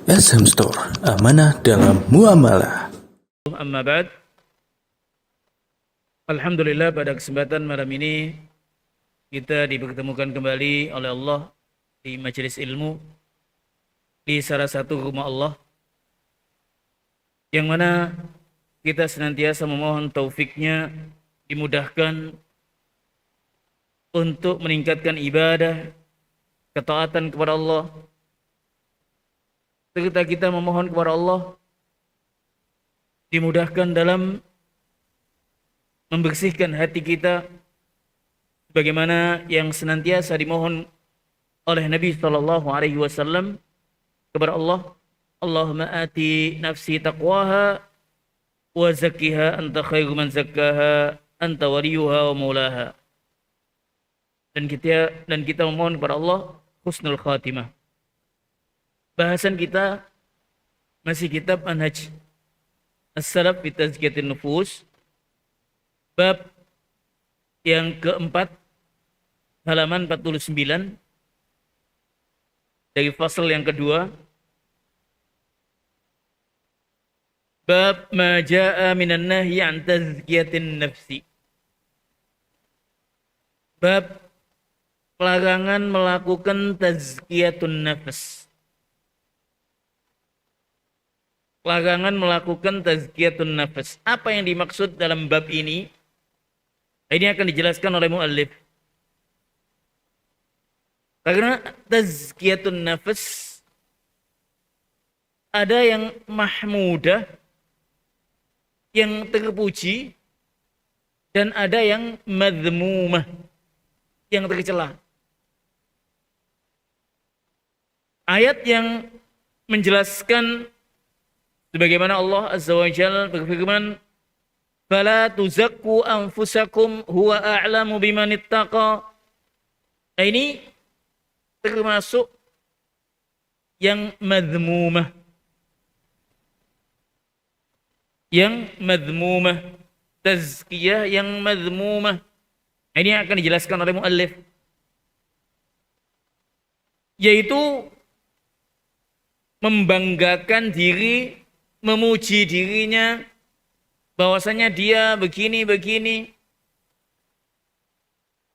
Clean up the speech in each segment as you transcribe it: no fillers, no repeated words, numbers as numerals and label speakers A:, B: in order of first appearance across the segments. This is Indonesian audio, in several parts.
A: SM Store, amanah dalam muamalah.
B: Amma ba'd. Alhamdulillah, pada kesempatan malam ini kita dipertemukan kembali oleh Allah di majelis ilmu di salah satu rumah Allah, yang mana kita senantiasa memohon taufiknya, dimudahkan untuk meningkatkan ibadah, ketaatan kepada Allah, serta kita memohon kepada Allah dimudahkan dalam membersihkan hati kita sebagaimana yang senantiasa dimohon oleh Nabi sallallahu alaihi wasallam kepada Allah, Allahumma ati nafsi taqwaha wa zakkiha anta khairu man zakkaha anta waliyuha wa maulaha. Dan kita memohon kepada Allah husnul khatimah. Bahasan kita masih kitab Manhaj As-Salaf fi Tazkiyatin Nufus, bab yang keempat, halaman 49, dari fasal yang kedua, bab ma jaa minan nahyi an tazkiyatin nafsi. Bab larangan melakukan tazkiyatun nafs. Larangan melakukan tazkiyatun nafs. Apa yang dimaksud dalam bab ini? Ini akan dijelaskan oleh muallif. Karena tazkiyatun nafs ada yang mahmudah, yang terpuji, dan ada yang madhmumah, yang tercela. Ayat yang menjelaskan sebagaimana Allah Azza wa Jalla berfirman, "Fala tuzakku anfusakum huwa a'lamu biman ittaqa." Nah, ini termasuk yang madhmumah. Yang madhmumah, tazkiyah yang madhmumah. Nah, ini akan dijelaskan oleh muallif, yaitu membanggakan diri, memuji dirinya, bahwasanya dia begini-begini,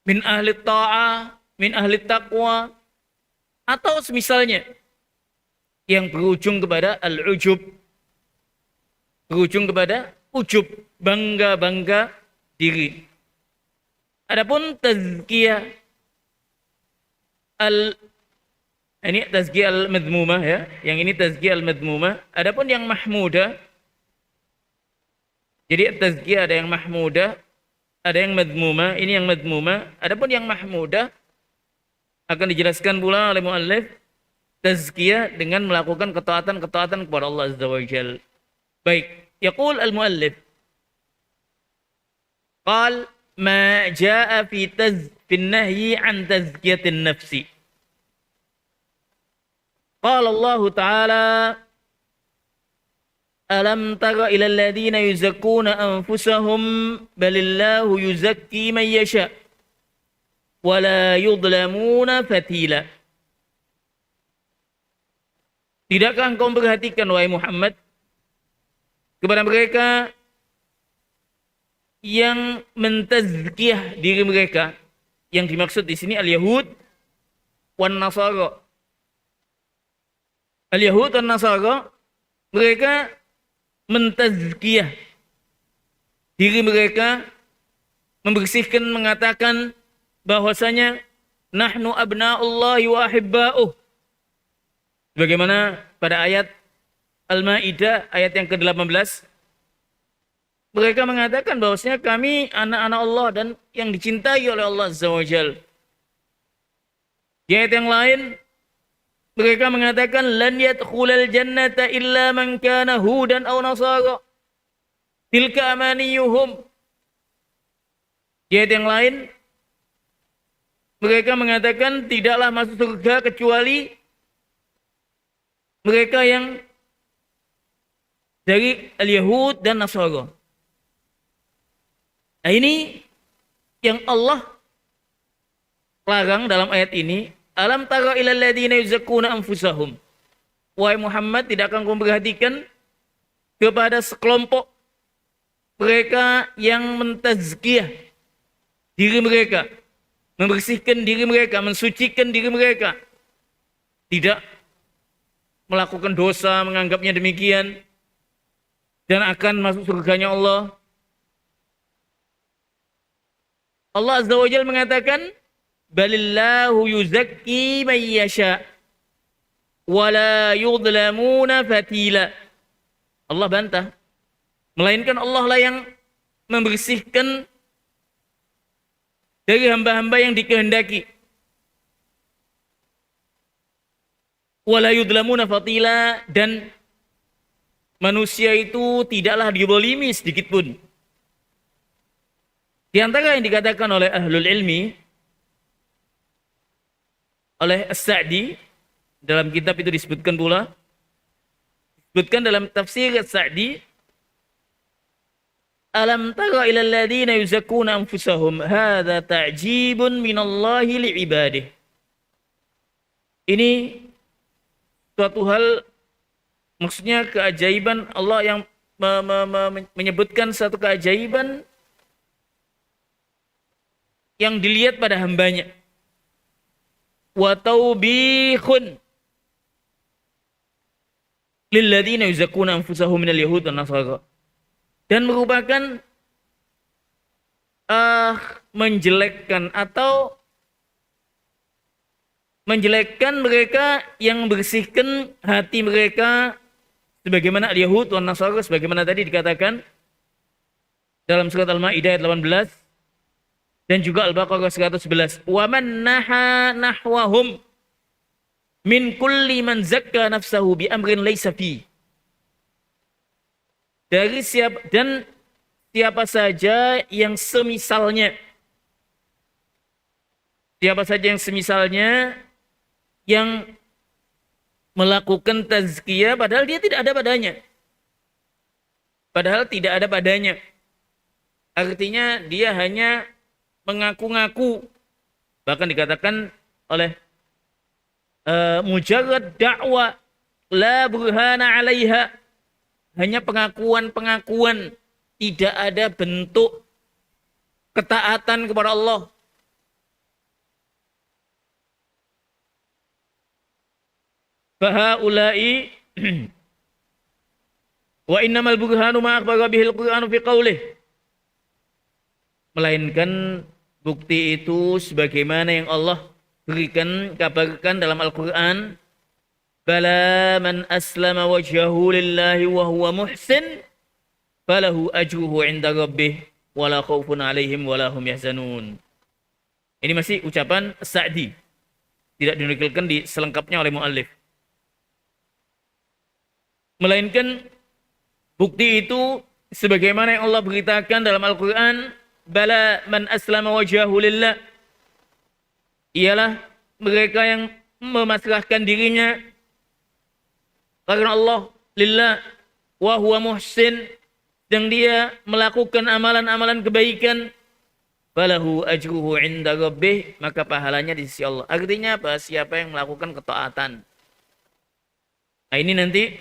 B: min ahli ta'ah, min ahli taqwa, atau semisalnya, yang berujung kepada al-ujub, berujung kepada ujub, bangga-bangga diri. Adapun tazkiyah ini tazkiyah al-madhmumah, ya, yang ini tazkiyah al-madhmumah. Adapun yang mahmudah, jadi tazkiyah ada yang mahmudah, ada yang madhmumah. Ini yang madhmumah. Adapun yang mahmudah akan dijelaskan pula oleh muallif, tazkiyah dengan melakukan ketaatan-ketaatan kepada Allah Azza wa Jalla. Baik, yaqul al-muallif, qal ma jaa fi nahyi an tazkiyatin nafsi. Qala Allah Ta'ala, alam tara ila alladhina yuzakkuna anfusahum balillahu yuzakki man yasha wala yudlamuna fatila. Tidakkah engkau memperhatikan, wahai Muhammad, kepada mereka yang mentazkiyah diri mereka? Yang dimaksud di sini al-Yahud wan Nasara. Al-Yahud wan Nasara, mereka mentazkiyah diri mereka, membersihkan, mengatakan bahwasanya nahnu abna'ullahi wa ahibba'uh. Bagaimana pada ayat Al-Maidah ayat yang ke-18, mereka mengatakan bahwasanya kami anak-anak Allah dan yang dicintai oleh Allah Azza wa Jalla. Di ayat yang lain mereka mengatakan lan yadkhulal jannata illa man kana hudan aw nasara tilka amaniyuhum. Di ayat yang lain mereka mengatakan tidaklah masuk surga kecuali mereka yang dari al-Yahud dan Nasara. Nah, ini yang Allah larang dalam ayat ini. Alam tara ilal ladina yuzakkuna anfusahum. wahai Muhammad, tidak akan kau perhatikan kepada sekelompok mereka yang mentazkiyah diri mereka, membersihkan diri mereka, mensucikan diri mereka, tidak melakukan dosa, menganggapnya demikian, dan akan masuk surganya Allah. Allah Azza wa Jalla mengatakan, balillahu yuzakki man yasha wala yudlamuna fatila. Allah bantah, melainkan Allah lah yang membersihkan dari hamba-hamba yang dikehendaki. Wala yudlamuna fatila, dan manusia itu tidaklah dizalimi sedikit pun. Di antara yang dikatakan oleh ahlul ilmi, oleh As-Sa'di, dalam kitab itu disebutkan pula, disebutkan dalam tafsir As-Sa'di, alam tara ilal ladhina yuzakkuna anfusahum hadza ta'jibun minallahi li'ibadih. Ini suatu hal, maksudnya keajaiban Allah yang menyebutkan satu keajaiban yang dilihat pada hambanya. Wa taubihun lilladzina yuzakkuna anfusahum minal yahud wan nasara. Dan merupakan menjelekkan atau menjelekkan mereka yang membersihkan hati mereka, sebagaimana al-Yahud wan Nasara, sebagaimana tadi dikatakan dalam surat Al-Maidah ayat 18 dan juga Al-Baqarah 111. Wa man naha nahwahum min kulli man zakka nafsahu bi amrin laysa fi. Dari siapa saja yang semisalnya, yang melakukan tazkiyah padahal dia tidak ada padanya. Artinya dia hanya mengaku-ngaku. Bahkan dikatakan oleh mujarrad da'wa la burhana 'alaiha. Hanya pengakuan-pengakuan, tidak ada bentuk ketaatan kepada Allah. Fahaulai wa innamal burhanu ma akhbara bihil Qur'anu fi qaulih. Melainkan bukti itu sebagaimana yang Allah berikan, kabarkan dalam Al-Qur'an, bala man aslama wajhahu lillahi wa huwa muhsin falahu ajruhu 'inda rabbih wala khaufun 'alaihim wala hum yahzanun. Ini masih ucapan Sa'di, tidak dinukilkan di selengkapnya oleh muallif. Melainkan bukti itu sebagaimana yang Allah beritakan dalam Al-Qur'an, bala man aslama wajhahu lillah, ialah mereka yang memasrahkan dirinya karena Allah, lillah, wa huwa muhsin, dan dia melakukan amalan-amalan kebaikan, falahu ajruhu 'inda rabbih, maka pahalanya di sisi Allah. Artinya apa? Siapa yang melakukan ketaatan. Nah, ini nanti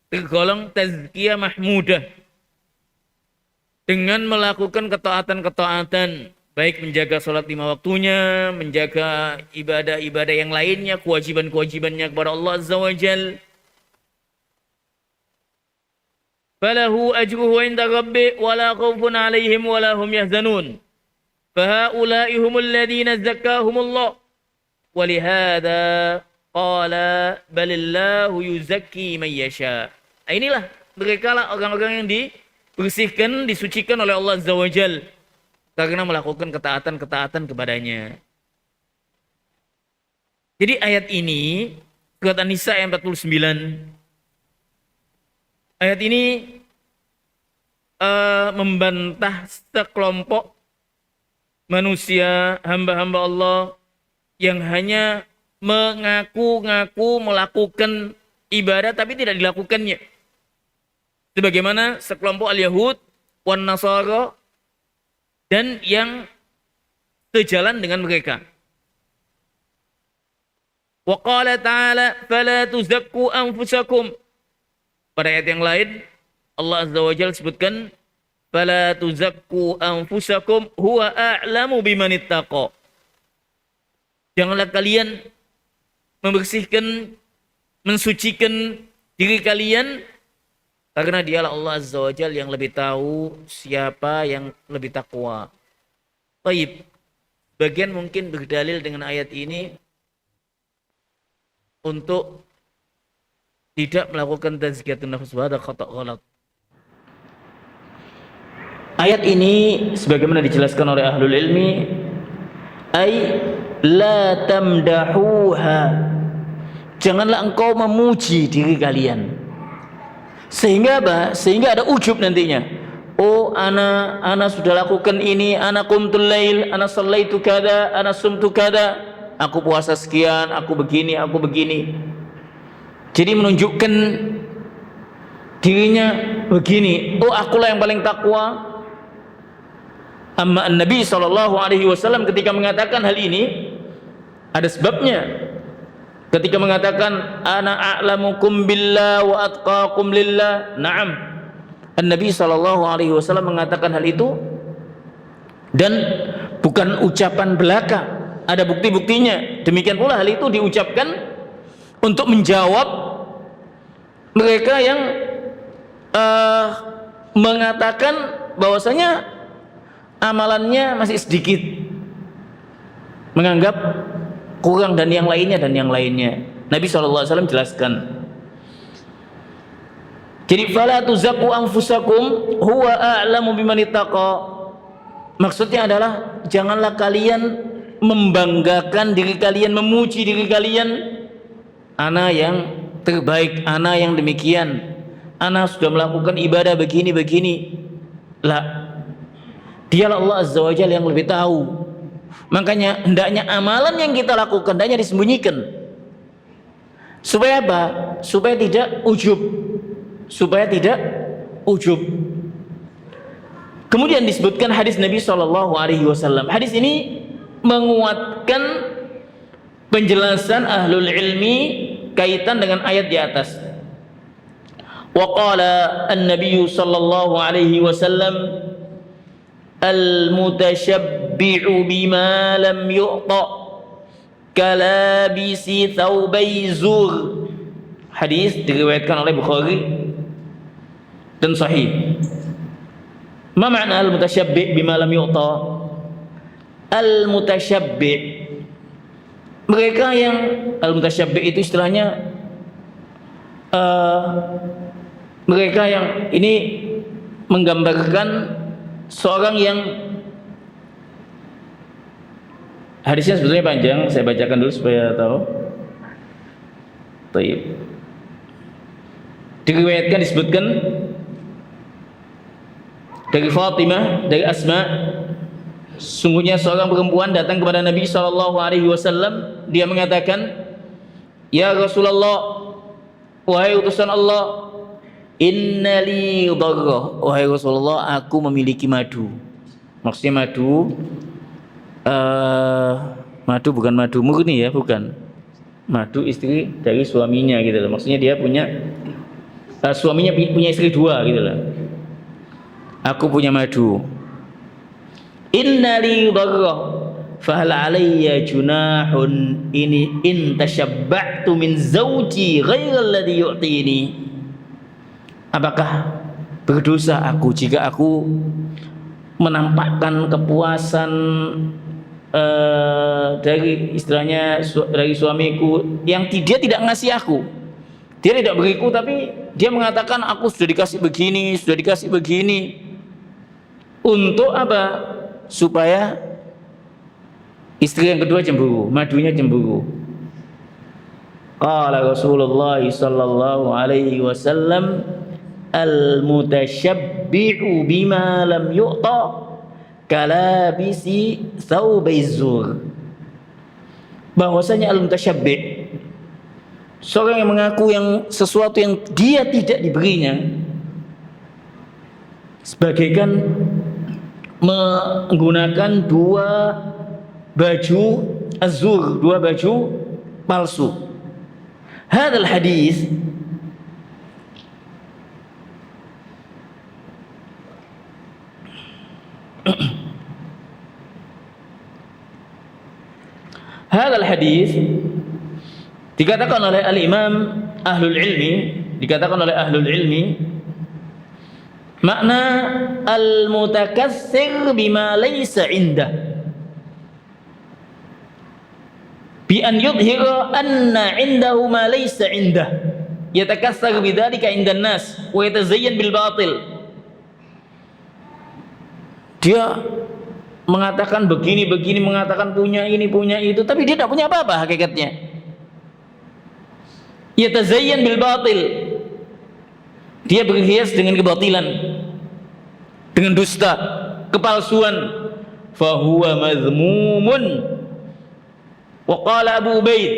B: tergolong tazkiyah mahmudah. Dengan melakukan ketaatan-ketaatan, baik menjaga sholat 5 waktunya, menjaga ibadah-ibadah yang lainnya, kewajiban-kewajibannya kepada Allah Azza wa Jalla. Falahu ajruhu 'inda rabbih wala khaufun 'alaihim wala hum yahzanun. Fahaula'i humul ladzina zakkahumullah. Walihada qala balillahu yuzakki man yasha. Inilah mereka lah orang-orang yang dibersihkan, disucikan oleh Allah Azza wa Jalla karena melakukan ketaatan-ketaatan kepadanya. Jadi ayat ini, surat An-Nisa ayat 49, ayat ini membantah sekelompok manusia, hamba-hamba Allah yang hanya mengaku-ngaku melakukan ibadah tapi tidak dilakukannya. Sebagaimana sekelompok al-Yahud wan Nasara dan yang sejalan dengan mereka. Wa qala ta'ala fala tuzakku anfusakum. Pada ayat yang lain Allah Azza wa Jalla sebutkan fala tuzakku anfusakum huwa a'lamu bimanittaqa. Janganlah kalian membersihkan, mensucikan diri kalian, karena dialah Allah Azza wa Jalla yang lebih tahu siapa yang lebih takwa. Baik, bagian mungkin berdalil dengan ayat ini untuk tidak melakukan tazkiyatun nafs, hadza khata' ghalat. Ayat ini sebagaimana dijelaskan oleh ahlul ilmi, ay la tamdahuha, janganlah engkau memuji diri kalian. Sehingga apa? Sehingga ada ujub nantinya. Oh, ana sudah lakukan ini, ana qumtul lail, ana shallaitu kada, ana sumtu kada, aku puasa sekian, aku begini, aku begini. Jadi menunjukkan dirinya begini. Oh, akulah yang paling takwa. Amma Nabi SAW ketika mengatakan hal ini ada sebabnya. Ketika mengatakan ana a'lamukum billah wa atqakum lillah, na'am, Nabi SAW mengatakan hal itu dan bukan ucapan belaka, ada bukti-buktinya. Demikian pula hal itu diucapkan untuk menjawab mereka yang mengatakan bahwasanya amalannya masih sedikit, menganggap kurang dan yang lainnya. Nabi SAW jelaskan. Jadi fala tuzakku anfusakum huwa a'lamu bimanittaqa. Maksudnya adalah janganlah kalian membanggakan diri kalian, memuji diri kalian, ana yang terbaik, ana yang demikian, ana sudah melakukan ibadah begini. Lah, dialah Allah Azza wa Jalla yang lebih tahu. Makanya hendaknya amalan yang kita lakukan hendaknya disembunyikan. Supaya apa? Supaya tidak ujub. Kemudian disebutkan hadis Nabi SAW. Hadis ini menguatkan penjelasan ahlul ilmi kaitan dengan ayat di atas. Wa qala an-nabiy sallallahu alaihi wasallam al-mutashabbi'u bima lam yu'ta kalabisi thawbai zur. Hadis diriwayatkan oleh Bukhari dan sahih. Ma makna al-mutashabbi' bima lam yu'ta? Al-mutashabbi', mereka yang al-mutashabbi' itu istilahnya mereka yang ini menggambarkan seorang yang hadisnya sebetulnya panjang, saya bacakan dulu supaya tahu. Baik. Diriwayatkan, disebutkan dari Fatimah, dari Asma, sungguhnya seorang perempuan datang kepada Nabi SAW. Dia mengatakan, ya Rasulullah, wahai utusan Allah, innali dharrah, wahai Rasulullah, aku memiliki madu. Maksudnya madu bukan madu murni ya, bukan. Madu istri dari suaminya gitu loh. Maksudnya dia punya suaminya punya istri dua gitu loh. Aku punya madu. Innali dharrah fahal alayya junahun ini in tashabba'tu min zawji ghairal ladhi yu'tini. Apakah berdosa aku jika aku menampakkan kepuasan dari istilahnya dari suamiku yang dia tidak ngasih aku, dia tidak beriku, tapi dia mengatakan aku sudah dikasih begini, untuk apa? Supaya istri yang kedua cemburu, madunya cemburu. Qala Rasulullah sallallahu alaihi wasallam, al-mutashabbi'u bima lam yu'ta kalabisi thawbai zur. Bahwasanya al-mutashabbi', seorang yang mengaku yang sesuatu yang dia tidak diberinya, sebagaikan menggunakan dua baju azur, dua baju palsu. Hadzal hadis Hadzal hadis dikatakan oleh al-Imam Ahlul Ilmi makna al-mutakassir bima laysa indah bi an yudhira anna indahu ma laysa indah yatakassar bidzalika indan nas wa yatazayyan bil batil. Dia mengatakan begini, mengatakan punya ini, punya itu, tapi dia tidak punya apa-apa hakikatnya. Yatazayyan bil batil. Dia berhias dengan kebatilan, dengan dusta, kepalsuan. Fahuwa mazmumun. Wa qala Abu Ubaid,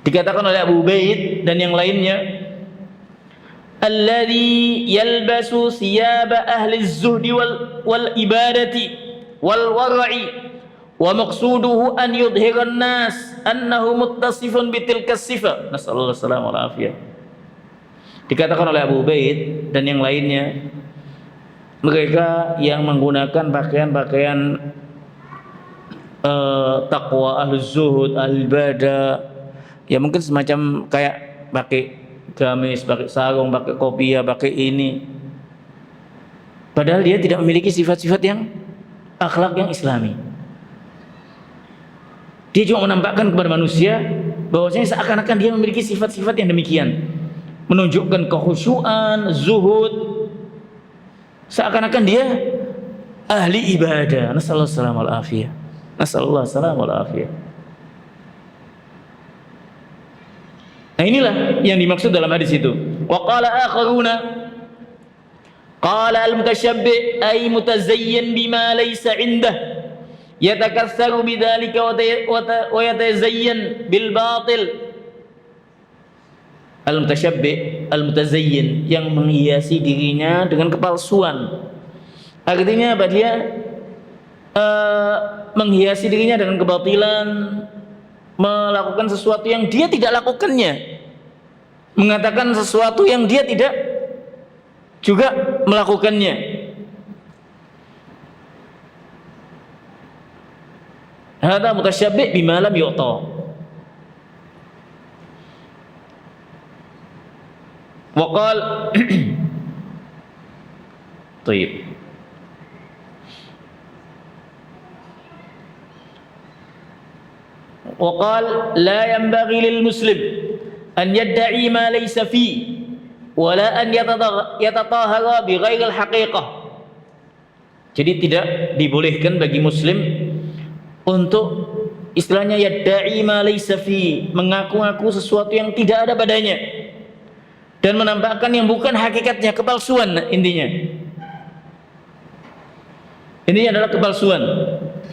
B: dikatakan oleh Abu Ubaid dan yang lainnya, alladhi yalbasu siyaba ahli az-zuhdi wal ibadati wal wara'i wa maqsuduhu an yudhhira an-nas annahu muttasifun bitilka sifa. Nasallallahu alaihi wal afiyah. Dikatakan oleh Abu Ubaid dan yang lainnya, mereka yang menggunakan pakaian-pakaian taqwa, ahli zuhud, ahli ibadah, ya mungkin semacam kayak pakai gamis, pakai sarung, pakai kopiah, pakai ini, padahal dia tidak memiliki sifat-sifat yang akhlak yang islami. Dia cuma menampakkan kepada manusia bahwasanya seakan-akan dia memiliki sifat-sifat yang demikian, menunjukkan kekhusyuan, zuhud, seakan-akan dia ahli ibadah. Nasallallahu alaihi afiyah. Nasallallahu alaihi afiyah. Nah, inilah yang dimaksud dalam hadis itu. Wa qala akharuna qala al-mutashabbi ay mutazayyin bima laysa indah yatakassaru bidzalika wa yatazayyan bil batil. Al-mutashabbi, al-mutazayyin, yang menghiasi dirinya dengan kepalsuan. Artinya apa? Dia menghiasi dirinya dengan kebatilan, melakukan sesuatu yang dia tidak lakukannya, mengatakan sesuatu yang dia tidak juga melakukannya. Hadza mutasyabbi' bima lam yu'ta. Wa qala Tayyib. وقال لا ينبغي للمسلم أن يدعي ما ليس فيه ولا أن يتطهر بغير الحقيقة. Jadi tidak dibolehkan bagi muslim untuk istilahnya yadda'i ma laysa fi, mengaku-ngaku sesuatu yang tidak ada padanya dan menampakkan yang bukan hakikatnya, kepalsuan intinya. Ini adalah kepalsuan.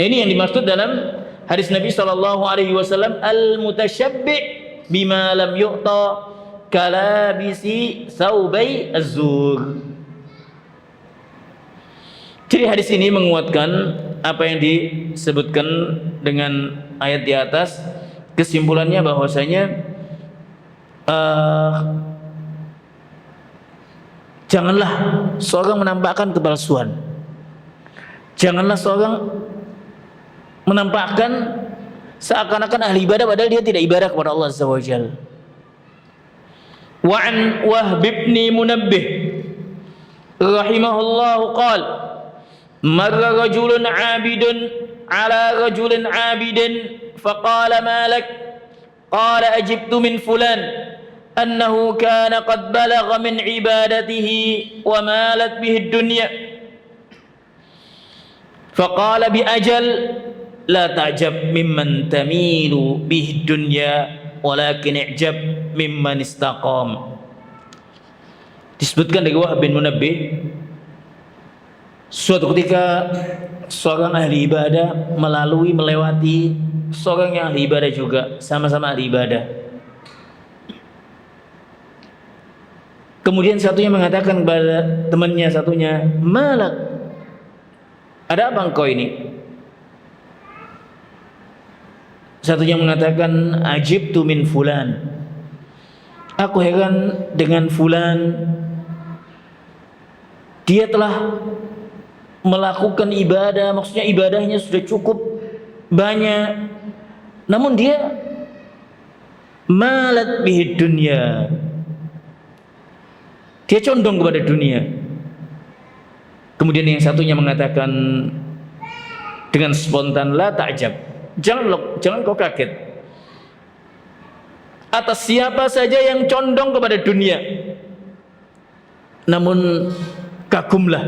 B: Ini yang dimaksud dalam hadis Nabi sallallahu alaihi wasallam, al-mutasyabbi' bima lam yu'ta kalabisi saubai az-zur. Jadi hadis ini menguatkan apa yang disebutkan dengan ayat di atas. Kesimpulannya bahwasanya janganlah seorang menampakkan kepalsuan. Janganlah seorang menampakkan seakan-akan ahli ibadah padahal dia tidak ibadah kepada Allah Azza wa Jalla. Wa an Wahb ibn Munabbih rahimahullahu qala marra rajulun 'abidun 'ala rajulin 'abidin faqala ma lak qala ajibtu min fulan annahu kana qad balagha min ibadatihi wa malat bihi ad-dunya faqala bi ajal la ta'jab mimman tamilu bihi dunya walakin i'jab mimman istaqam. Disebutkan dari Wahb bin Munabbih, suatu ketika seorang ahli ibadah melewati seorang yang ahli ibadah juga, sama-sama ahli ibadah. Kemudian satunya mengatakan kepada temannya satunya, "Malak, ada apa engkau ini?" Satunya mengatakan ajibtu min fulan. Aku heran dengan fulan. Dia telah melakukan ibadah, maksudnya ibadahnya sudah cukup banyak. Namun dia malat bihi dunya. Dia condong kepada dunia. Kemudian yang satunya mengatakan dengan spontan, la ta'jab. Jangan kau kaget atas siapa saja yang condong kepada dunia. Namun kagumlah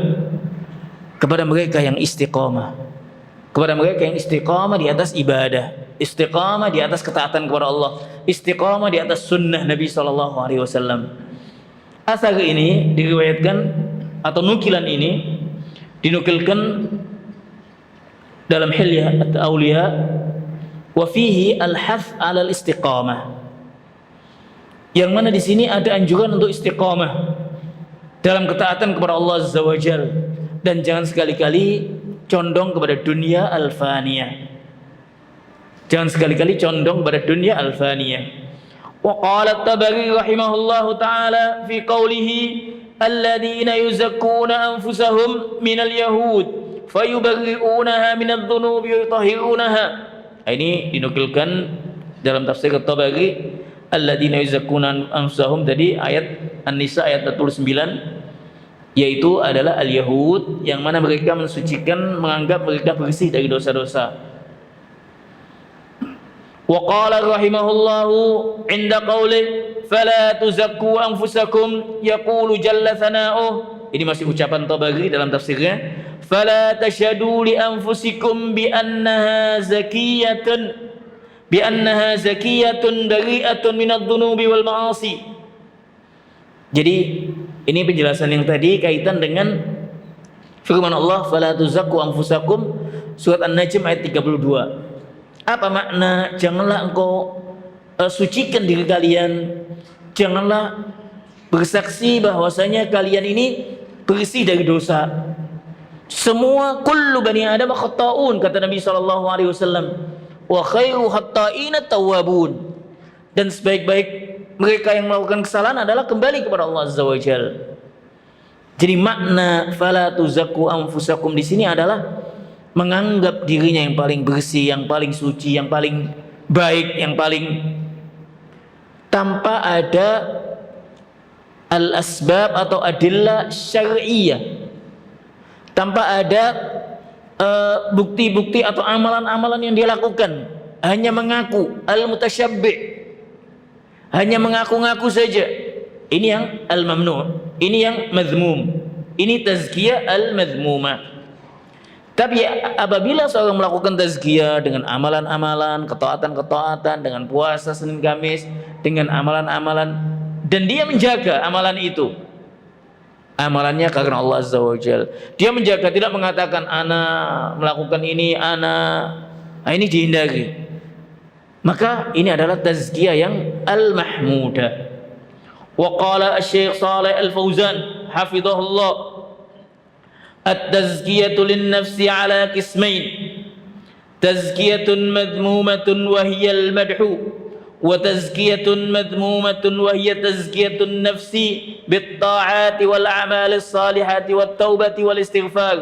B: kepada mereka yang istiqamah. Kepada mereka yang istiqamah di atas ibadah, istiqamah di atas ketaatan kepada Allah, istiqamah di atas sunnah Nabi SAW. Asar ini diriwayatkan atau nukilan ini dinukilkan dalam Hilyah Al-Awliya wa fihi al-hath 'ala al-istiqamah. Yang mana di sini ada anjuran untuk istiqamah dalam ketaatan kepada Allah Azza wa Jalla, dan jangan sekali-kali condong kepada dunia al-faniyah. Jangan sekali-kali condong kepada dunia al-faniyah. Wa qala at-Tabari rahimahullahu taala fi qawlihi alladziina yuzakkuna anfusahum minal yahud fayubarri'unaha minadh dhunubi wa yutahhirunaha. Ini dinukilkan dalam tafsir at-Tabari, alladziina yuzakkuna anfusahum, tadi ayat An-Nisa ayat 49, yaitu adalah al-yahud yang mana mereka mensucikan, menganggap mereka bersih dari dosa-dosa. Wa qala rahimahullahu inda qawli fala tuzakku anfusakum yaqulu jalla thana'uh. Ini masih ucapan Tabari dalam tafsirnya. Fala tashhadu li anfusikum bi annaha zakiyatun bari'atun minadh dhunubi wal ma'asi. Jadi ini penjelasan yang tadi kaitan dengan firman Allah fala tuzakku anfusakum, surat An-Najm ayat 32. Apa makna janganlah engkau sucikan diri kalian, janganlah bersaksi bahwasanya kalian ini bersih dari dosa. Semua kullu bani adam khata'un, kata Nabi SAW, wa khairu khata'ina tawwabun, dan sebaik-baik mereka yang melakukan kesalahan adalah kembali kepada Allah Azza wa Jalla. Jadi makna fala tuzakku anfusakum di sini adalah menganggap dirinya yang paling bersih, yang paling suci, yang paling baik, yang paling, tanpa ada al-asbab atau adillah syar'iyah, tanpa ada bukti-bukti atau amalan-amalan yang dia lakukan, hanya mengaku al-mutasyabbi', hanya mengaku-ngaku saja. Ini yang al-mamnu', ini yang mazmum, ini tazkiyah al-mazmumah. Tapi apabila seorang melakukan tazkiyah dengan amalan-amalan, ketaatan-ketaatan, dengan puasa Senin Kamis, dengan amalan-amalan, dan dia menjaga amalan itu, amalannya karena Allah Azza wa Jalla, dia menjaga, tidak mengatakan ana melakukan ini, ini dihindari, maka ini adalah tazkiyah yang al-mahmudah. Wa qala asy-Syaikh Shalih Al-Fauzan hafizahullah, at-tazkiyatu lin-nafsi ala qismain, tazkiyatun madhmumatun wa hiya al-madhu, wa tazkiyatun madhmumatun wa hiya tazkiyatun nafsi bit-ta'ati wal a'malis salihati wat taubati wal istighfar.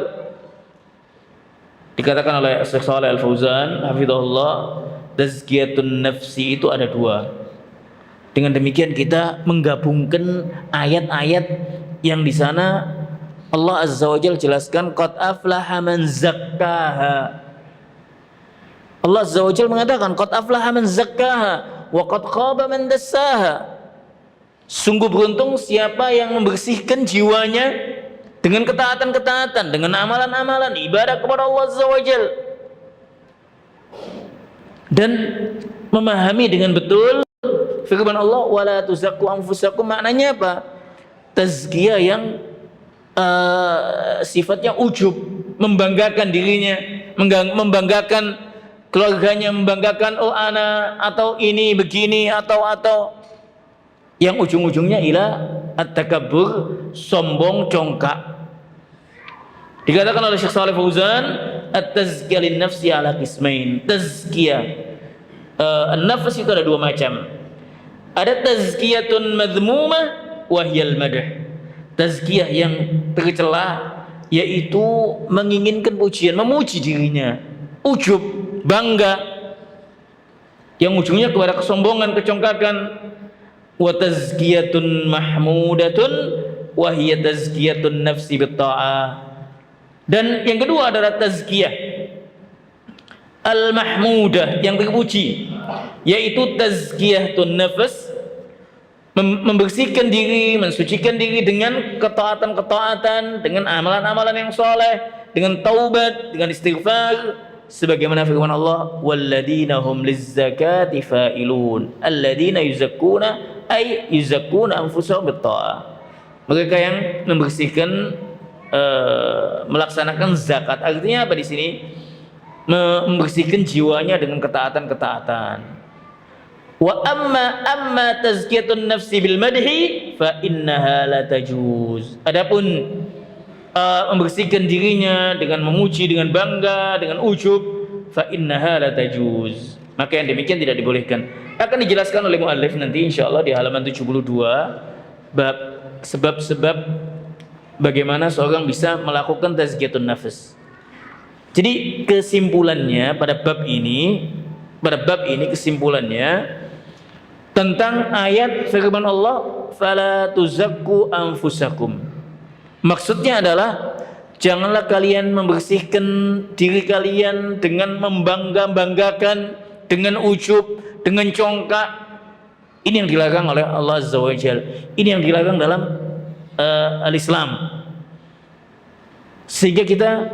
B: Dikatakan oleh Syekh Shalih Al-Fauzan hafizahullah, tazkiyatun nafsi itu ada dua. Dengan demikian kita menggabungkan ayat-ayat yang di sana Allah Azza wa Jalla jelaskan qad aflaha man zakkaha. Allah Azza wa Jalla mengatakan qad aflaha man zakkaha wa qad khaba man dassaha. Sungguh beruntung siapa yang membersihkan jiwanya dengan ketaatan-ketaatan, dengan amalan-amalan ibadah kepada Allah Azza wa Jalla, dan memahami dengan betul firman Allah wala tuzakku anfusakum. Maknanya apa? Tazkiyah yang sifatnya ujub, membanggakan dirinya, membanggakan keluarganya, membanggakan ana atau ini begini atau yang ujung-ujungnya ila at-takabbur, sombong, congkak. Dikatakan oleh Syekh Shalih Fauzan, at-tazkiyah lin-nafsi ala qismain. Tazkiyah An-nafs itu ada dua macam. Ada tazkiyatun madhmumah wahyal madah. Tazkiyah yang tercela, yaitu menginginkan pujian, memuji dirinya, ujub, bangga, yang ujungnya kepada kesombongan, kecongkakan. Wa tazkiyatun mahmudatun wa hiya tazkiyatun nafsi bitta'ah. Dan yang kedua adalah tazkiyah al-mahmudah, yang terpuji, yaitu tazkiyatun nafs, membersihkan diri, mensucikan diri dengan ketaatan-ketaatan, dengan amalan-amalan yang soleh, dengan taubat, dengan istighfar, sebagaimana firman Allah, walladzina hum lizzakati fa'ilun alladzina yuzakkuna ay yuzakkuna anfusahum bitta'ah. Mereka yang membersihkan, melaksanakan zakat. Artinya apa di sini? Membersihkan jiwanya dengan ketaatan-ketaatan. Wa amma tazkiyatun nafsi bil madhi fa innaha la tajuz. Adapun membersihkan dirinya dengan memuji, dengan bangga, dengan ujub, fa innaha la tajuz. Maka yang demikian tidak dibolehkan. Akan dijelaskan oleh muallif nanti insyaallah di halaman 72 bab sebab-sebab bagaimana seorang bisa melakukan tazkiyatun nafs. Jadi kesimpulannya pada bab ini kesimpulannya tentang ayat firman Allah, fala tuzakku anfusakum. Maksudnya adalah janganlah kalian membersihkan diri kalian dengan membangga-banggakan, dengan ujub, dengan congkak. Ini yang dilarang oleh Allah Azza wa Jalla. Ini yang dilarang dalam al-Islam. Sehingga kita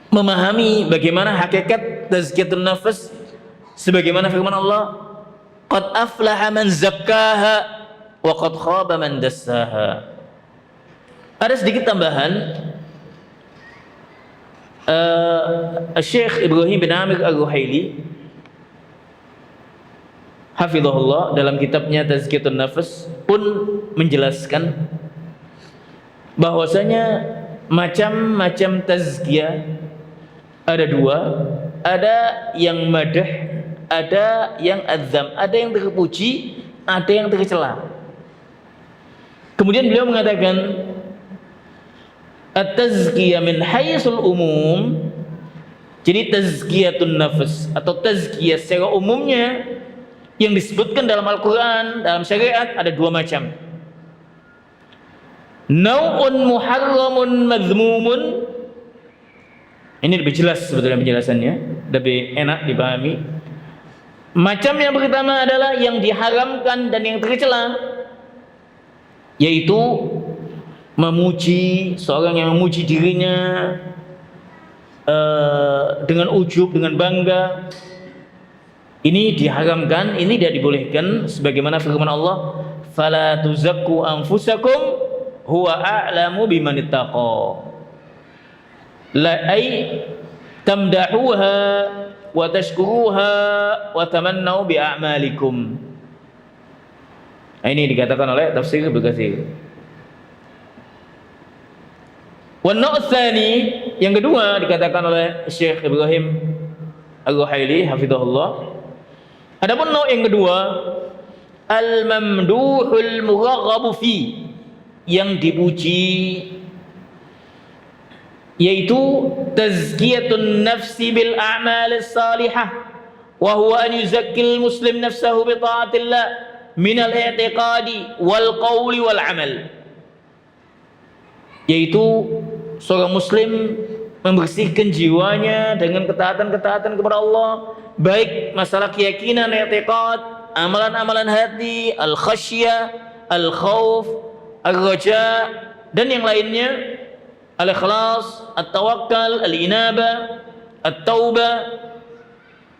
B: memahami bagaimana hakikat tazkiyatun nafs, sebagaimana firman Allah, qad aflaha man zakkaha wa qad khaba man dassaha. Ada sedikit tambahan. Syekh Ibrahim bin Amir Ar-Ruhaili hafizahullah dalam kitabnya Tazkiyatun Nafs pun menjelaskan bahwasanya macam-macam tazkiyah ada dua, ada yang madah, ada yang adzam, ada yang terpuji, ada yang tercela. Kemudian beliau mengatakan at-tazkiyah min haitsul umum. Jadi tazkiyatun nafs atau tazkiyah secara umumnya yang disebutkan dalam Al-Quran, dalam syariat ada dua macam. Nau'un muharramun madhmumun. Ini lebih jelas sebetulnya penjelasannya, lebih enak dipahami. Macam yang pertama adalah yang diharamkan dan yang tercela, yaitu memuji, seorang yang memuji dirinya dengan ujub, dengan bangga. Ini diharamkan, ini tidak dibolehkan, sebagaimana firman Allah, fala tuzakku anfusakum huwa a'lamu biman ittaqa. La ay tamdahuha wa tashkuruha wa tamannau bi a'malikum. Ini dikatakan oleh tafsir Ibnu Katsir. Wa na'tsani, yang kedua dikatakan oleh Syekh Ibrahim Ar-Ruhaili hafizahullah. Adapun nau' yang kedua, al-mamduhul muraghabu fi, yang dipuji, yaitu tazkiyatun nafsi bil a'mal as-salihah wa huwa an yuzakkil muslim nafsahu bi ta'atillah min al-i'tiqadi wal qawli wal amal. Yaitu seorang muslim membersihkan jiwanya dengan ketaatan-ketaatan kepada Allah, baik masalah keyakinan, i'tiqad, amalan-amalan hati, al-khasyah, al-khauf, al-raja, dan yang lainnya, al-ikhlas, at-tawakkal, al-inabah, at-taubah.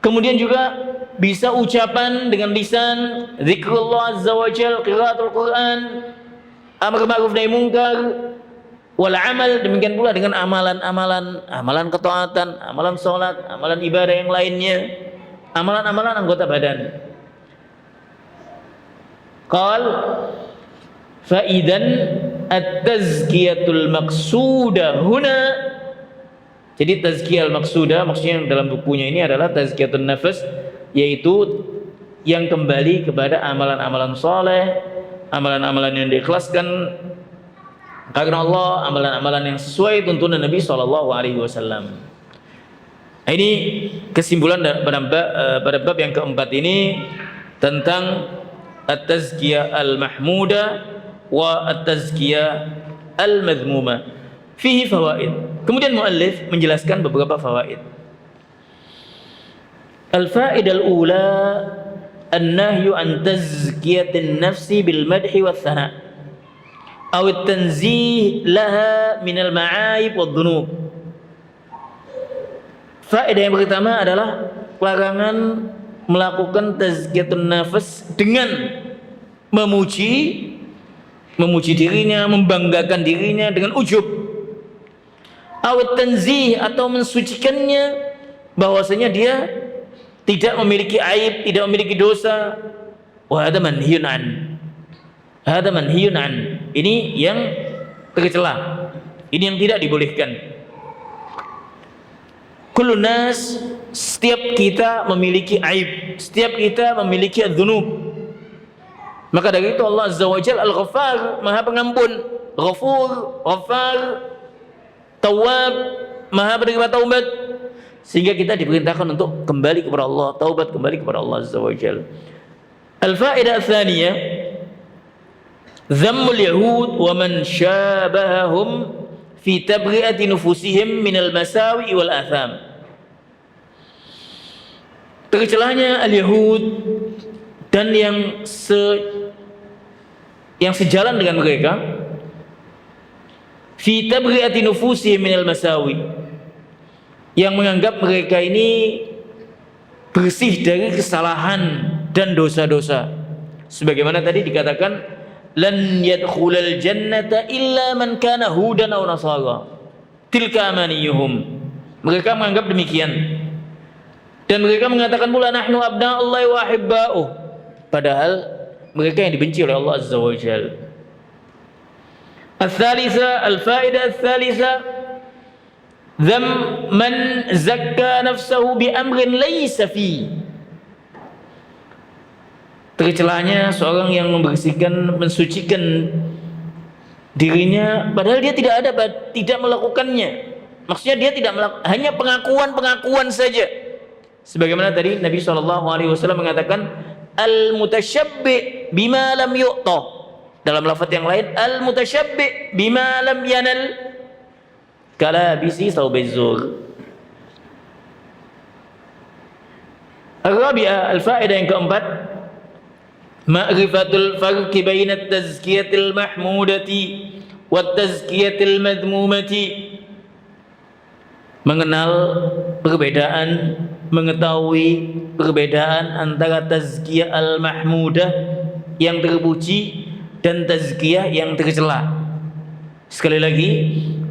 B: Kemudian juga bisa ucapan dengan lisan, zikrullah azza wa jalla, qiraatul Quran, amar ma'ruf nahi munkar, wal amal, demikian pula dengan amalan ketaatan, amalan salat, amalan ibadah yang lainnya, amalan-amalan anggota badan. Qal fa idzan at-tazkiyatul maqsuda huna Jadi tazkiyah al-maqsudah maksudnya dalam bukunya ini adalah tazkiyatun nafas, yaitu yang kembali kepada amalan-amalan soleh, amalan-amalan yang diikhlaskan karena Allah, amalan-amalan yang sesuai tuntunan Nabi SAW. Ini kesimpulan pada bab yang keempat ini tentang at-tazkiyah al-mahmudah wa at-tazkiyah al-madhmumah. Fihi fawaid. Kemudian muallif menjelaskan beberapa fawaid. Al-faidah al-ula an-nahyu an tazkiyatin nafsi bil madhi wa thana aw at-tanzih laha min al-ma'aib wa dhunub. Faedah yang pertama adalah larangan melakukan tazkiyatun nafas dengan memuji dirinya, membanggakan dirinya dengan ujub, awat tanzih atau mensucikannya bahwasanya dia tidak memiliki aib, tidak memiliki dosa. Wa hadza manhiyun an. Hadza manhiyun an. Ini yang tercela. Ini yang tidak dibolehkan. Kullun nas, setiap kita memiliki aib, setiap kita memiliki dzunub. Maka dari itu Allah Azza wa Jalla Al-Ghaffar, Maha Pengampun, Ghafur, Ghaffar, Tawwab, Maha penerima taubat, sehingga kita diperintahkan untuk kembali kepada Allah, taubat kembali kepada Allah Azza wa Jalla. Al-faidah tsaniyah, dhammul yahud wa man syabahahum fi tabri'ati nufusihim minal masawi wal atham. Tercelanya al-yahud dan yang sejalan dengan mereka fi tabri'ati nufusihim minal masawi, yang menganggap mereka ini bersih dari kesalahan dan dosa-dosa. Sebagaimana tadi dikatakan lan yadkhulal jannata illa man kana hudan aw nasara tilka amaniyuhum. Mereka menganggap demikian, dan mereka mengatakan pula nahnu abna'ullahi wa ahibba'uh, padahal mereka yang dibenci oleh Allah Azza wa Jalla. Al-thalitha, al-faidah al-thalitha, dham man zakka nafsahu bi amrin laysa fi. Tercelanya seorang yang membersihkan, mensucikan dirinya padahal dia tidak melakukannya. Maksudnya dia tidak melakukan, hanya pengakuan saja. Sebagaimana tadi Nabi SAW mengatakan al-mutasyabbi bima lam yu'ta. Dalam lafaz yang lain al-mutasyabbi bima lam yanal kalabisi thawbizur. Al-rabi'ah, al-faedah yang keempat, ma'rifatul farqi baina at-tazkiyatil mahmudati wat tazkiyatil madhmumati. Mengenal perbedaan, mengetahui perbedaan antara tazkiyah al-mahmudah yang terpuji dan tazkiyah yang tercela. Sekali lagi,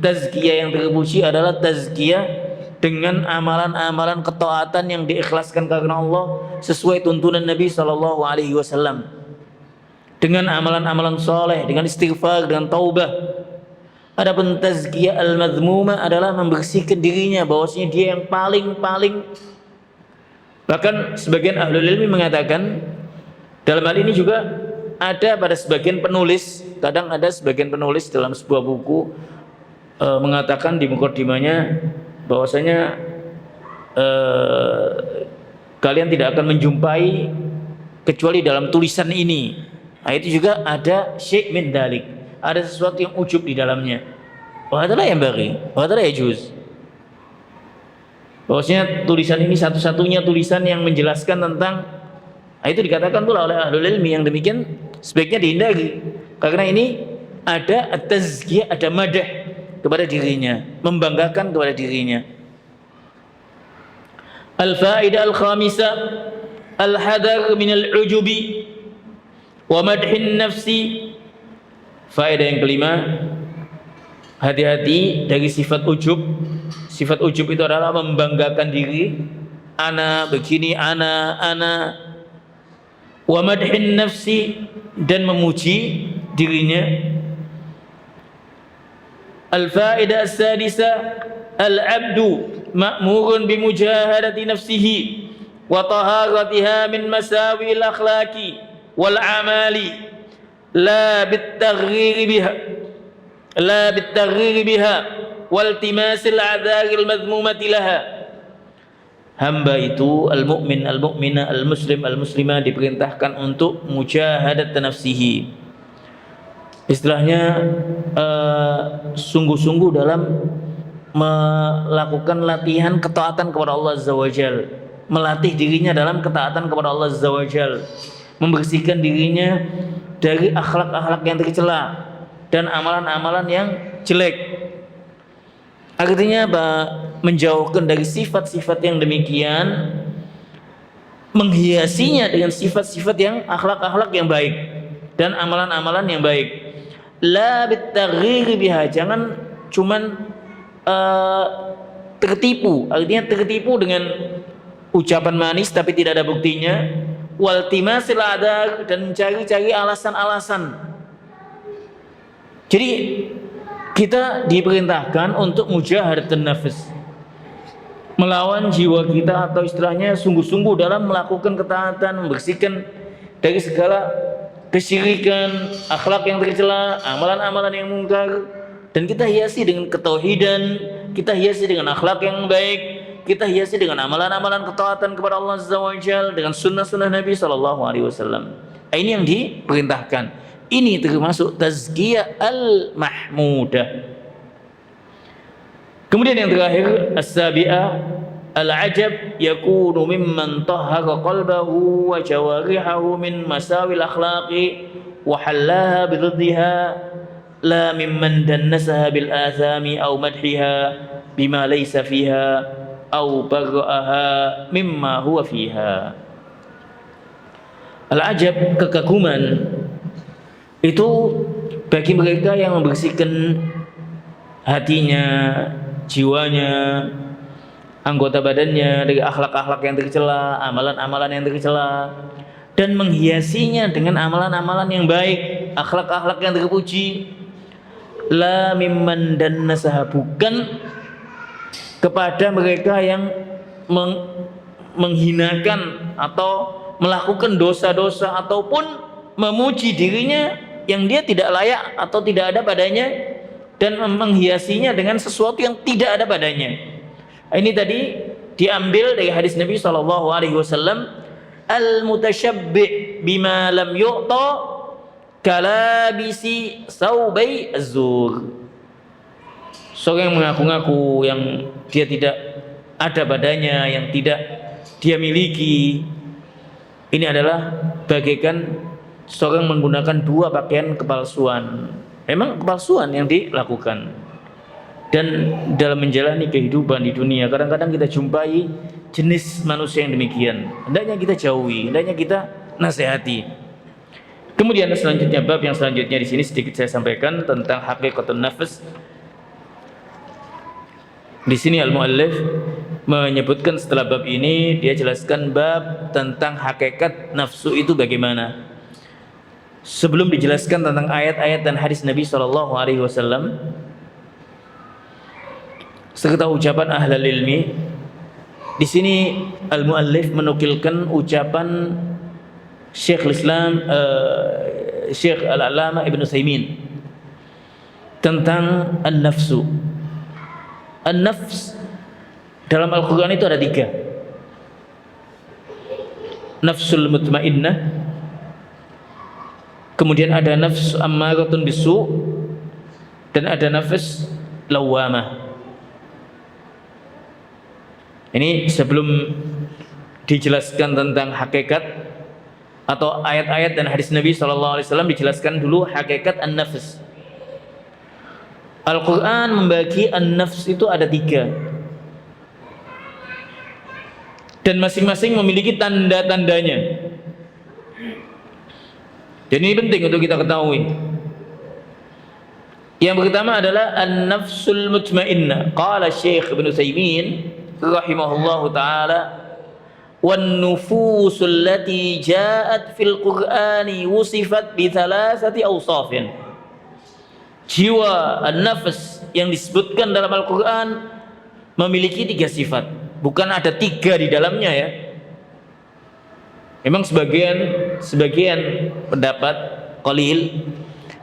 B: tazkiyah yang terpuji adalah tazkiyah dengan amalan-amalan ketaatan yang diikhlaskan karena Allah sesuai tuntunan Nabi SAW, dengan amalan-amalan soleh, dengan istighfar, dengan taubah. Adapun tazkiyah al-madhmumah adalah membersihkan dirinya bahwasanya dia yang paling, bahkan sebagian ahlul ilmi mengatakan dalam hal ini juga ada pada sebagian penulis, kadang ada sebagian penulis dalam sebuah buku mengatakan di mukaddimahnya bahwasanya kalian tidak akan menjumpai kecuali dalam tulisan ini. Nah, itu juga ada syai' min dalik, ada sesuatu yang ujub di dalamnya. Wa hadzal yang bagi, wa hadzal yajuz. Bahwasanya tulisan ini satu-satunya tulisan yang menjelaskan tentang, nah, itu dikatakan pula oleh ahlul ilmi yang demikian sebaiknya dihindari, karena ini ada at-tazkiyah, ada madah kepada dirinya, membanggakan kepada dirinya. Al-faidah al-khamisah, al-hadar min al-ujubi wa madhin nafsi. Faedah yang kelima, hati-hati dari sifat ujub. Sifat ujub itu adalah membanggakan diri, ana begini, ana. Wa madhin nafsi, dan memuji dirinya. Al-faidah as-sadisah, al-'abdu ma'murun bimujahadati nafsihi wa taharatiha min masawi al-akhlaqi wal a'mali la bit-taghyir biha wal timasil a'dzaril madhmumati laha. Hamba itu al-mu'min, al-mu'minah, al-muslim, al-muslimah diperintahkan untuk mujahadat nafsihi. Istilahnya sungguh-sungguh dalam melakukan latihan ketaatan kepada Allah Azza wa Jal, melatih dirinya dalam ketaatan kepada Allah Azza wa Jal, membersihkan dirinya dari akhlak-akhlak yang tercela dan amalan-amalan yang jelek. Artinya apa? Menjauhkan dari sifat-sifat yang demikian, menghiasinya dengan sifat-sifat yang akhlak-akhlak yang baik dan amalan-amalan yang baik. La bit-taghyir biha, jangan cuman tertipu. Artinya tertipu dengan ucapan manis tapi tidak ada buktinya. Wal timasil adar, dan mencari-cari alasan-alasan. Jadi kita diperintahkan untuk mujahadatun nafs, melawan jiwa kita, atau istilahnya sungguh-sungguh dalam melakukan ketaatan, membersihkan dari segala kesyirikan, akhlak yang tercela, amalan-amalan yang mungkar, dan kita hiasi dengan ketauhidan, kita hiasi dengan akhlak yang baik, kita hiasi dengan amalan-amalan ketaatan kepada Allah Azza wa Jalla, dengan sunnah-sunnah Nabi SAW. Ini yang diperintahkan. Ini termasuk tazkiyah al-mahmudah. Kemudian yang terakhir, as-sabi'ah, al-ajab yakunu mimman tahhara qalbahu wa jawarihahu min masawil akhlaqi wa hallaha bididdiha, la mimman dannasaha bil athami aw madhiha bima laysa fiha aw barra'aha mimma huwa fiha. Al-ajab, kekaguman, itu bagi mereka yang membersihkan hatinya, jiwanya, anggota badannya dari akhlak-akhlak yang tercela, amalan-amalan yang tercela, dan menghiasinya dengan amalan-amalan yang baik, akhlak-akhlak yang terpuji. La mimman dannasaha, bukan kepada mereka yang menghinakan atau melakukan dosa-dosa ataupun memuji dirinya yang dia tidak layak atau tidak ada padanya, dan menghiasinya dengan sesuatu yang tidak ada padanya. Ini tadi diambil dari hadis Nabi SAW, al-mutashabbi' bima lam yu'ta kalabisi saubai az-zur. Seorang yang mengaku-ngaku yang dia tidak ada padanya, yang tidak dia miliki, ini adalah bagaikan seorang menggunakan dua pakaian kepalsuan. Memang kepalsuan yang dilakukan. Dan dalam menjalani kehidupan di dunia, kadang-kadang kita jumpai jenis manusia yang demikian. Hendaknya kita jauhi, hendaknya kita nasihati. Kemudian selanjutnya, bab yang selanjutnya di sini sedikit saya sampaikan tentang hakikatun nafs. Di sini al-muallif menyebutkan setelah bab ini, dia jelaskan bab tentang hakikat nafsu itu bagaimana. Sebelum dijelaskan tentang ayat-ayat dan hadis Nabi SAW serta ucapan ahlul ilmi, di sini al-muallif menukilkan ucapan Syekhul Islam Syekh Al-Allamah Ibn Utsaimin tentang an-nafsu. An-nafs dalam Al-Quran itu ada 3. Nafsul mutmainnah, kemudian ada nafs ammaratun bisu, dan ada nafs lawamah. Ini sebelum dijelaskan tentang hakikat atau ayat-ayat dan hadis Nabi SAW, dijelaskan dulu hakikat an-nafs. Al-Quran membagi an-nafs itu ada 3, dan masing-masing memiliki tanda-tandanya. Jadi ini penting untuk kita ketahui. Yang pertama adalah an-nafsul mutmainnah. Qala Syekh Ibn Utsaimin rahimahullahu ta'ala, wan nufusul lati ja'at fil Qur'ani wusifat bi thalathati awsafin. Jiwa an-nafs yang disebutkan dalam Al-Quran memiliki 3 sifat. Bukan ada 3 di dalamnya ya. Memang sebagian pendapat qalil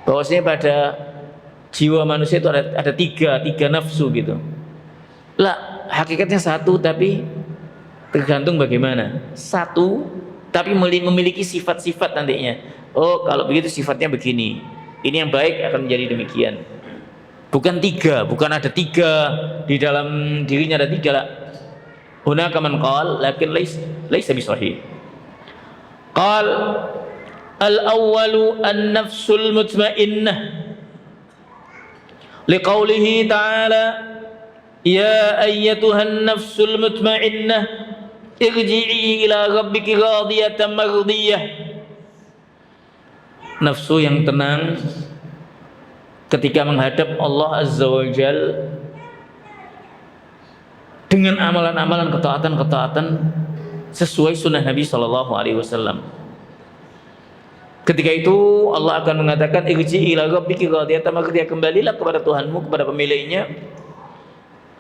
B: bahwasanya pada jiwa manusia itu ada tiga nafsu gitu. Lah, hakikatnya satu tapi tergantung bagaimana. Satu tapi memiliki sifat-sifat nantinya. Oh, kalau begitu sifatnya begini. Ini yang baik akan menjadi demikian. Bukan 3, bukan ada 3 di dalam dirinya, ada 3 lah. Hunaka man qala lakin laisa bisahih. Qal al-awwalu an-nafsul mutmainnah. Liqaulihi ta'ala ya ayyatuhan nafsul mutmainnah irji'i ila rabbiki radiyatan mardiyah. Nafsu yang tenang ketika menghadap Allah Azza wa Jal dengan amalan-amalan ketaatan-ketaatan sesuai sunnah Nabi SAW. Ketika itu Allah akan mengatakan irji'i ila rabbiki radiyatan mardiyah, kembalilah kepada Tuhanmu, kepada pemiliknya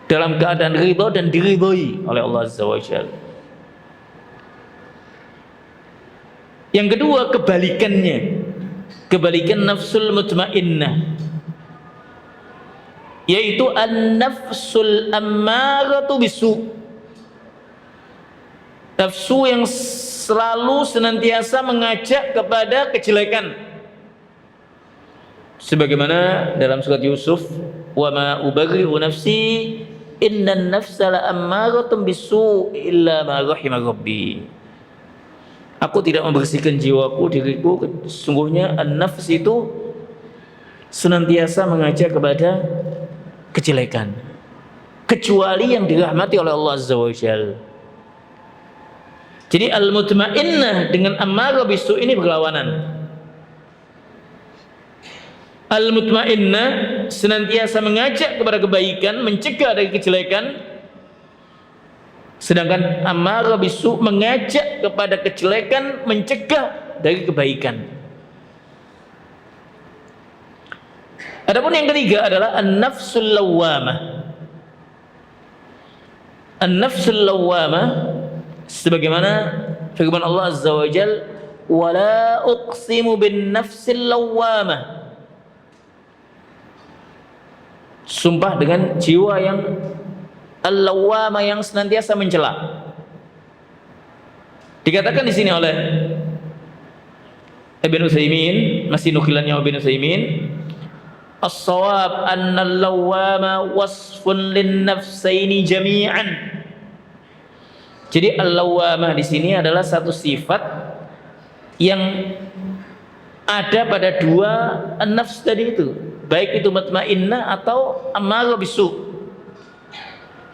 B: dalam keadaan ridha dan diridhoi oleh Allah Azza wa Jalla. Yang kedua, kebalikan nafsul mutmainnah, yaitu an-nafsul ammaratu bisu, nafsu yang selalu senantiasa mengajak kepada kejelekan. Sebagaimana dalam surat Yusuf, wa ma ubarri'u nafsi innan nafsa la'ammaratun bisu illa ma rahima rabbi. Aku tidak membersihkan jiwaku, diriku, sesungguhnya an-nafs itu senantiasa mengajak kepada kejelekan, kecuali yang dirahmati oleh Allah Azza wa Jalla. Jadi al-mutmainnah dengan ammarah bisu ini berlawanan. Al-mutmainnah senantiasa mengajak kepada kebaikan, mencegah dari kejelekan, sedangkan ammarah bisu mengajak kepada kejelekan, mencegah dari kebaikan. Adapun yang ketiga adalah an-nafsul lawwamah. An-nafsul lawwamah sebagaimana firman Allah Azza wa Jalla, wala uqsimu bin nafsil lawwamah, sumpah dengan jiwa yang al-lawwamah, yang senantiasa mencela. Dikatakan di sini oleh Ibnu Utsaimin, masih nukilannya Ibnu Utsaimin, as-shawab anna al-lawwama wasfun lin-nafsaini jami'an. Jadi al-lawwamah di sini adalah satu sifat yang ada pada 2 an-nafs tadi itu, baik itu mutmainnah atau ammarah bisu.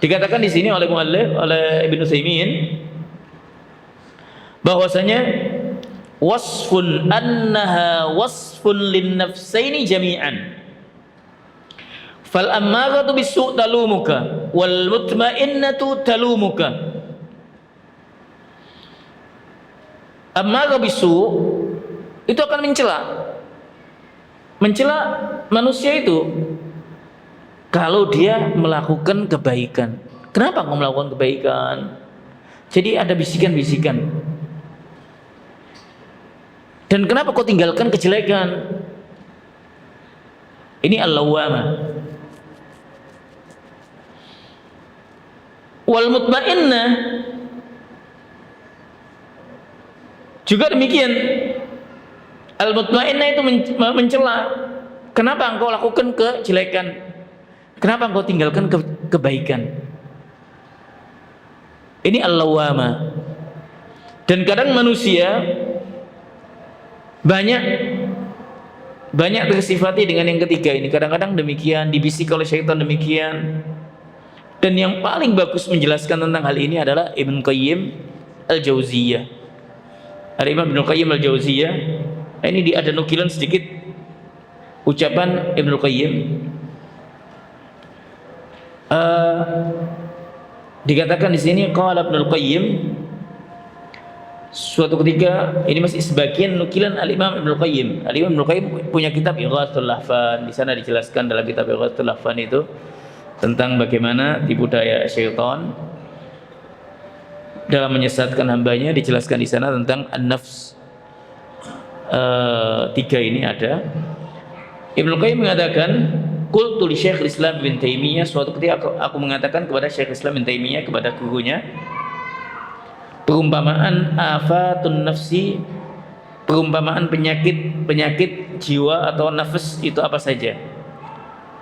B: Dikatakan di sini oleh muallif, oleh Ibnu Utsaimin, bahwasanya wasfun annaha wasfun lin-nafsaini jami'an. Fal ammaratu bisu talumuka wal mutmainnatu talumuka. Ammarah bisu itu akan mencela manusia itu kalau dia melakukan kebaikan. Kenapa kau melakukan kebaikan? Jadi ada bisikan-bisikan. Dan kenapa kau tinggalkan kejelekan? Ini al-lawwamah. Wal mutmainnah juga demikian. Al-mutmainnah itu mencela. Kenapa engkau lakukan kejelekan? Kenapa engkau tinggalkan kebaikan? Ini al-lawwamah. Dan kadang manusia banyak tersifati dengan yang ketiga ini. Kadang-kadang demikian, dibisik oleh syaitan demikian. Dan yang paling bagus menjelaskan tentang hal ini adalah Ibnu Qayyim al-Jauziyah. Al-Imam Ibnu Qayyim al-Jauziyah, ini ada nukilan sedikit ucapan Ibnu Qayyim. Dikatakan di sini qala Ibnu Qayyim, suatu ketika, ini masih sebagian nukilan Al-Imam Ibnu Qayyim. Al-Imam Ibnu Qayyim punya kitab Ighatsatul Lahfan. Di sana dijelaskan dalam kitab Ighatsatul Lahfan itu tentang bagaimana tipu daya syaitan dalam menyesatkan hambanya. Dijelaskan di sana tentang an-nafs. Tiga ini ada. Ibnu Qayyim mengatakan, qultu li Syekhul Islam Ibnu Taimiyah, suatu ketika aku mengatakan kepada Syekhul Islam Ibnu Taimiyah, kepada gurunya, perumpamaan afatun nafsi, perumpamaan penyakit jiwa atau nafs itu apa saja,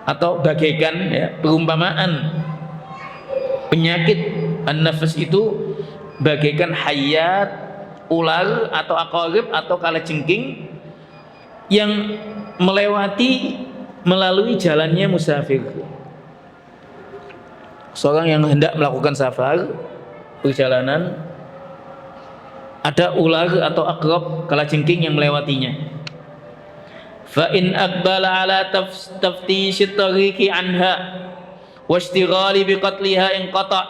B: atau bagaikan ya, perumpamaan penyakit an-nafs itu bagaikan hayat, ular atau aqarib atau kalajengking yang melewati melalui jalannya musafir. Seorang yang hendak melakukan safar, perjalanan, ada ular atau aqrab, kalajengking yang melewatinya. Fa in aqbala ala taftish at-tariqi anha wa ishtighali bi qatliha inqata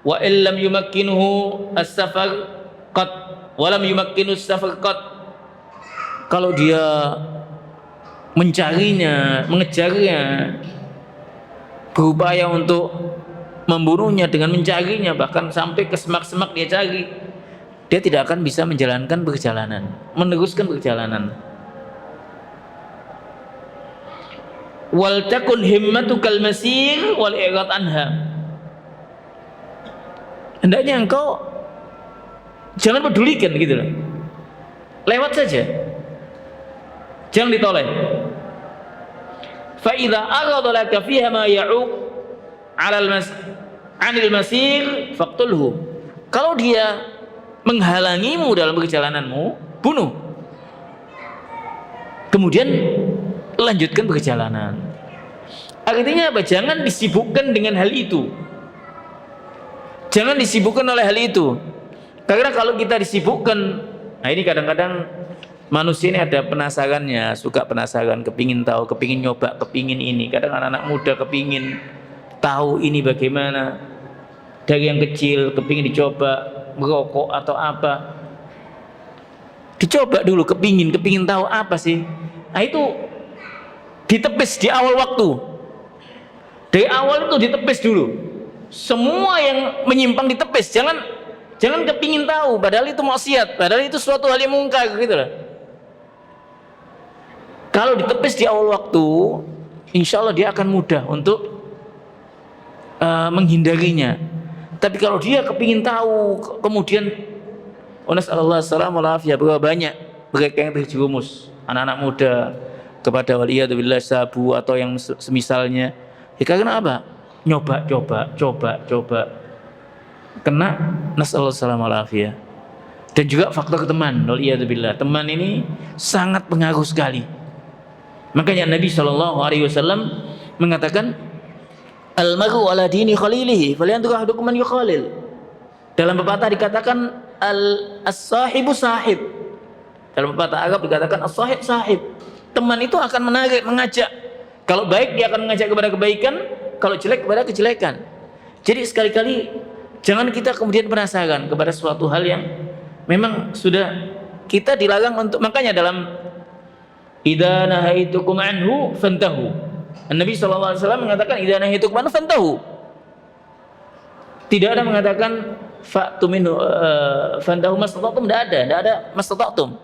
B: wa in lam yumakkinuhu as-safar qat wa lam yumakkinu as-safar qat. Kalau dia mencarinya, mengejarnya, berupaya untuk membunuhnya dengan mencarinya, bahkan sampai ke semak-semak dia cari, dia tidak akan bisa menjalankan perjalanan, meneruskan perjalanan. Wal takun himmatukal masir wal i'rad anha. Hendaknya engkau jangan pedulikan gitu loh. Lewat saja. Jangan ditoleh. Fa idza arada laka fiha ma ya'uq 'anil masir faqtulhu. Kalau dia menghalangimu dalam perjalananmu, bunuh. Kemudian lanjutkan perjalanan. Artinya apa? Jangan disibukkan dengan hal itu. Jangan disibukkan oleh hal itu. Karena kalau kita disibukkan, nah ini kadang-kadang manusia ini ada penasarannya, suka penasaran, kepingin tahu, kepingin nyoba, kepingin ini. Kadang anak-anak muda kepingin tahu ini bagaimana. Dari yang kecil kepingin dicoba merokok atau apa, dicoba dulu, kepingin tahu apa sih. Nah itu ditepis di awal waktu. Dari awal itu ditepis dulu. Semua yang menyimpang ditepis. Jangan kepingin tahu, padahal itu maksiat, padahal itu suatu hal yang mungkar gitu loh. Kalau ditepis di awal waktu, insya Allah dia akan mudah untuk menghindarinya. Tapi kalau dia kepingin tahu, kemudian nasallallahu alaihi wasallam, berapa banyak mereka yang terjerumus, anak-anak muda, kepada waliyadzubillah sabu atau yang semisalnya. Ya karena apa? Coba kena, nasallallahu alaihi wasallam. Dan juga faktor teman, waliyadzubillah, teman ini sangat pengaruh sekali. Makanya Nabi SAW mengatakan, al-maru ala dini khalilihi falyanzur ahadukum man yukhalil. Dalam pepatah dikatakan as-sahibu sahib. Dalam pepatah Arab dikatakan as-sahib sahib. Teman itu akan menarik, mengajak. Kalau baik dia akan mengajak kepada kebaikan, kalau jelek kepada kejelekan. Jadi sekali-kali jangan kita kemudian penasaran kepada suatu hal yang memang sudah kita dilarang untuk. Makanya dalam idza nahaitukum anhu fantahu, Nabi SAW mengatakan idza nahaitukum anhu fantahu. Tidak ada mengatakan fa'tu minhu fantahu mastata'tum, tidak ada mastata'tum.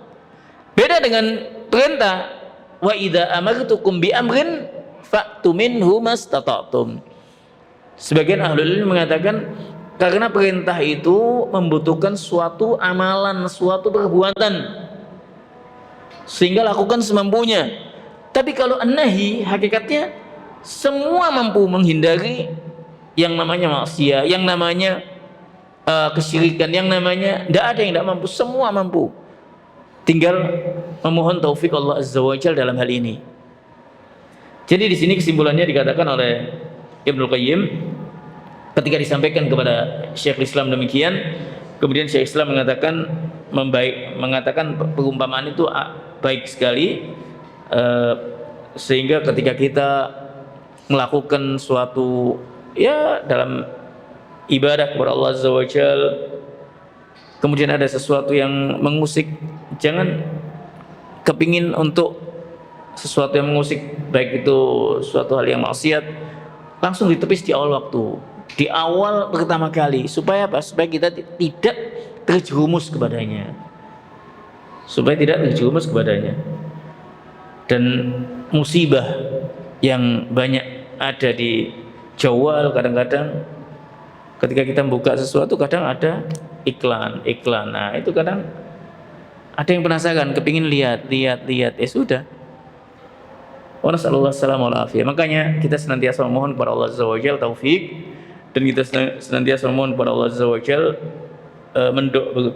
B: Beda dengan perintah wa idza amartukum bi amrin fa'tu minhu mastata'tum. Sebagian ahlul ilmu mengatakan karena perintah itu membutuhkan suatu amalan, suatu perbuatan, sehingga lakukan semampunya. Tapi kalau an-nahi hakikatnya semua mampu menghindari yang namanya maksiat, yang namanya kesyirikan, yang namanya tidak ada yang tidak mampu, semua mampu. Tinggal memohon taufik Allah Azza wa Jalla dalam hal ini. Jadi di sini kesimpulannya dikatakan oleh Ibnu Qayyim ketika disampaikan kepada Syekhul Islam demikian, kemudian Syekhul Islam mengatakan perumpamaan itu baik sekali, sehingga ketika kita melakukan suatu ya dalam ibadah kepada Allah Azza wa Jalla, kemudian ada sesuatu yang mengusik, jangan kepingin untuk sesuatu yang mengusik, baik itu suatu hal yang maksiat langsung ditepis di awal waktu, di awal pertama kali, supaya apa? Supaya kita tidak terjerumus kepadanya, dan musibah yang banyak ada di Jawal, kadang-kadang ketika kita buka sesuatu kadang ada iklan. Nah itu kadang ada yang penasaran, kepingin lihat, sudah. Wa nasallallahu alaihi wasallam. Makanya kita senantiasa memohon kepada Allah Azza wa Jalla taufik, dan kita senantiasa memohon kepada Allah Azza wa Jalla,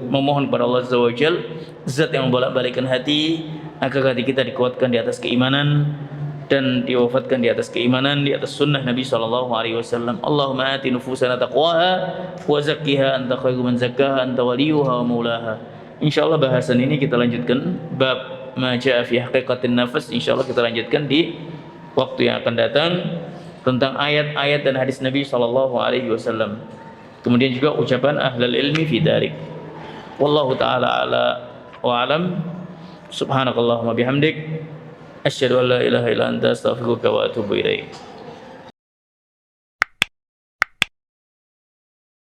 B: memohon kepada Allah Azza wa Jalla, zat yang membolak-balikkan hati, agar hati kita dikuatkan di atas keimanan dan diwafatkan di atas keimanan, di atas sunnah Nabi sallallahu alaihi wasallam. Allahumma ati nufusana taqwaha wa zakkiha anta khairu man zakkaha anta waliyuha wa maulaha. Insyaallah bahasan ini kita lanjutkan bab ma jaa fi haqiqatin nafas. Insyaallah kita lanjutkan di waktu yang akan datang tentang ayat-ayat dan hadis Nabi sallallahu alaihi wasallam. Kemudian juga ucapan ahlul ilmi fi darik. Wallahu taala ala wa alam. Subhanakallahumma bihamdik asyhadu an la ilaha illa anta astaghfiruka wa atubu ilaik.